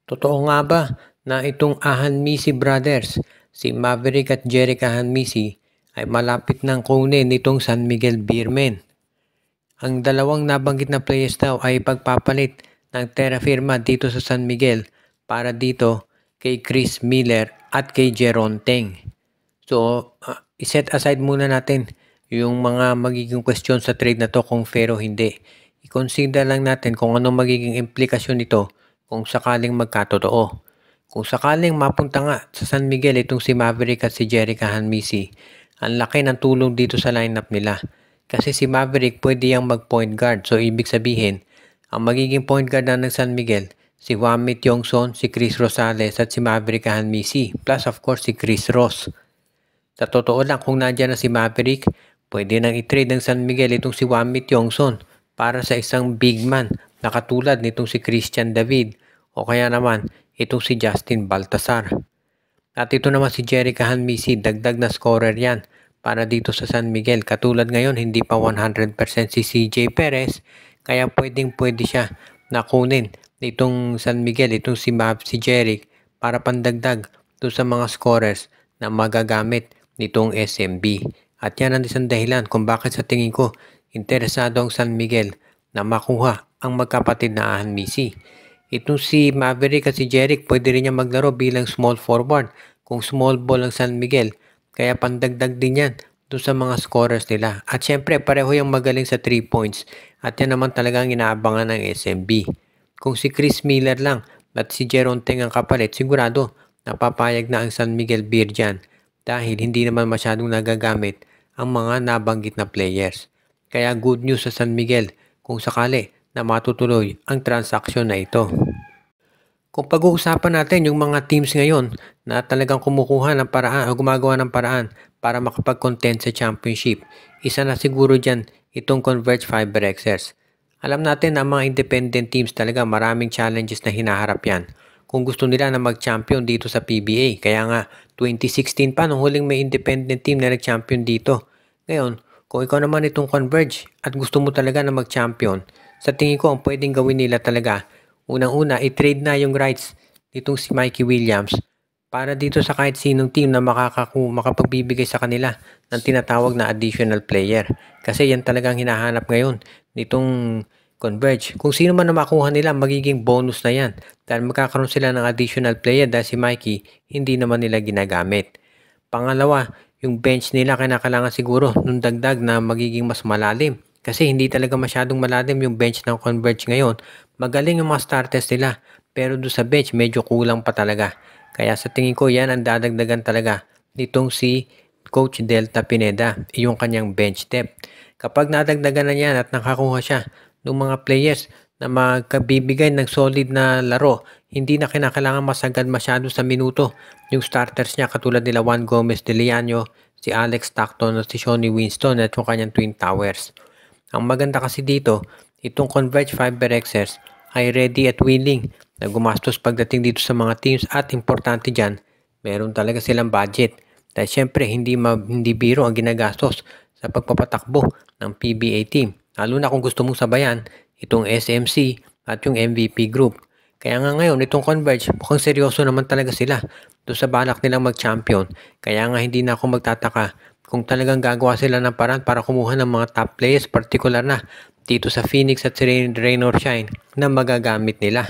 Totoo nga ba na itong Ahanmisi Brothers, si Maverick at Jerick Ahanmisi ay malapit ng kunin nitong San Miguel Beermen? Ang dalawang nabanggit na players daw ay pagpapalit ng terra firma dito sa San Miguel para dito kay Chris Miller at kay Jeron Teng. So, iset aside muna natin yung mga magiging question sa trade na to kung fair o hindi. I-consider lang natin kung anong magiging implikasyon nito kung sakaling magkatotoo. Kung sakaling mapunta nga sa San Miguel itong si Maverick at si Jerick Ahanmisi, ang laki ng tulong dito sa lineup nila. Kasi si Maverick pwede yang mag-point guard. So, ibig sabihin, ang magiging point guard na ng San Miguel, si Wamit Yongson, si Chris Rosales at si Maverick Ahanmisi. Plus, of course, si Chris Ross. Sa totoo lang, kung nandiyan na si Maverick, pwede nang i-trade ng San Miguel itong si Wamit Yongson para sa isang big man na katulad nitong si Christian David o kaya naman itong si Justin Baltasar. At ito naman si Jerick Ahanmisi, dagdag na scorer yan para dito sa San Miguel. Katulad ngayon, hindi pa 100% si CJ Perez, kaya pwede siya na kunin itong San Miguel, itong si Jerick para pandagdag doon sa mga scorers na magagamit nitong SMB. At yan ang isang dahilan kung bakit sa tingin ko interesado ang San Miguel na makuha ang magkapatid na Ahanmisi. Itong si Maverick at si Jerick pwede rin niya maglaro bilang small forward kung small ball ang San Miguel. Kaya pandagdag din yan doon sa mga scorers nila. At syempre pareho yung magaling sa 3 points. At yan naman talagang inaabangan ng SMB. Kung si Chris Miller lang at si Jeron Teng ang kapalit, sigurado napapayag na ang San Miguel Beer dyan dahil hindi naman masyadong nagagamit ang mga nabanggit na players. Kaya good news sa San Miguel kung sakali na matutuloy ang transaksyon na ito. Kung pag-uusapan natin yung mga teams ngayon na talagang kumukuha ng paraan o gumagawa ng paraan para makapag-content sa championship, isa na siguro dyan itong Converge FiberXers. Alam natin na mga independent teams talaga maraming challenges na hinaharap yan kung gusto nila na mag-champion dito sa PBA. Kaya nga 2016 pa nung huling may independent team na nag-champion dito. Ngayon, kung ikaw naman itong Converge at gusto mo talaga na mag-champion, sa tingin ko ang pwedeng gawin nila talaga, unang-una i-trade na yung rights nitong si Mikey Williams para dito sa kahit sinong team na makapagbibigay sa kanila ng tinatawag na additional player. Kasi yan talagang hinahanap ngayon nitong Converge. Kung sino man na makuha nila, magiging bonus na yan. Dahil magkakaroon sila ng additional player dahil si Mikey hindi naman nila ginagamit. Pangalawa, yung bench nila kailangan siguro nung dagdag na magiging mas malalim. Kasi hindi talaga masyadong malalim yung bench ng Converge ngayon. Magaling yung mga starters nila. Pero doon sa bench, medyo kulang pa talaga. Kaya sa tingin ko, yan ang dadagdagan talaga nitong si Coach Delta Pineda, yung kanyang bench depth. Kapag nadagdagan na yan at nakakuha siya ng mga players na magkabibigay ng solid na laro, hindi na kinakailangan masagad masyado sa minuto yung starters niya katulad nila Juan Gomez de Leano, si Alex Stockton at si Shawnee Winston at yung kanyang Twin Towers. Ang maganda kasi dito, itong Converge FiberXers ay ready at willing na gumastos pagdating dito sa mga teams at importante dyan, meron talaga silang budget. Dahil syempre hindi biro ang ginagastos sa pagpapatakbo ng PBA team. Lalo na kung gusto mong sabayan itong SMC at yung MVP group. Kaya nga ngayon itong Converge mukhang seryoso naman talaga sila doon sa balak nilang mag-champion. Kaya nga hindi na ako magtataka kung talagang gagawa sila ng paraan para kumuha ng mga top players, particular na dito sa Phoenix at si Rain or Shine na magagamit nila.